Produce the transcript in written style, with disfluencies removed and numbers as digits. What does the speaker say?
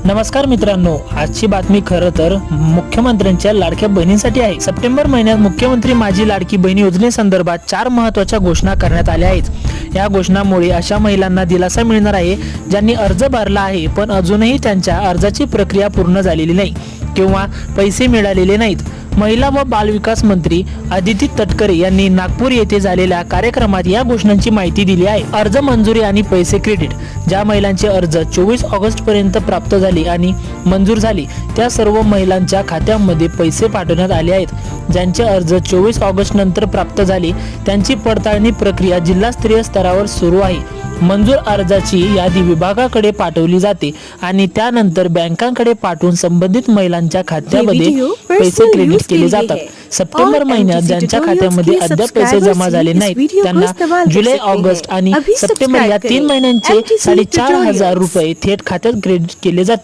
नमस्कार मित्रांनो, आजची बातमी खरं तर मुख्यमंत्र्यांच्या लाडक्या बहिणींसाठी आहे। सप्टेंबर महिन्यात मुख्यमंत्री माझी लाडकी बहीण योजनेसंदर्भात 4 महत्त्वाच्या घोषणा करण्यात आल्या आहेत। या घोषणांमुळे अशा महिलांना दिलासा मिळणार आहे ज्यांनी अर्ज भरला आहे पण अजूनही त्यांच्या अर्जाची प्रक्रिया पूर्ण झालेली नाही किंवा पैसे मिळालेले नाहीत। महिला व बालविकास मंत्री अदिती तटकरे यांनी नागपूर येथे झालेल्या कार्यक्रमात या घोषणांची माहिती दिली आहे। अर्ज मंजुरी आणि पैसे क्रेडिट। ज्या महिलांचे अर्ज 24 ऑगस्ट पर्यंत प्राप्त झाले आणि मंजूर झाले त्या सर्व महिलांच्या खात्यामध्ये पैसे पाठवण्यात आले आहेत। ज्यांचे अर्ज 24 ऑगस्ट नंतर प्राप्त झाले त्यांची पडताळणी प्रक्रिया जिल्हास्तरीय स्तरावर सुरू आहे। मंजूर अर्जाची यादी विभागाकडे पाठवली जाते आणि त्यानंतर बँकांकडे पाठवून संबंधित महिलांच्या खात्यामध्ये पैसे क्रेडिट केले जातात। सप्टेंबर महिन्यात ज्यांच्या खात्यामध्ये अद्याप पैसे जमा झाले नाहीत त्यांना जुलै, ऑगस्ट आणि सप्टेंबर या 3 महिन्यांचे 4,500 रुपये थेट खात्यात क्रेडिट केले जातील।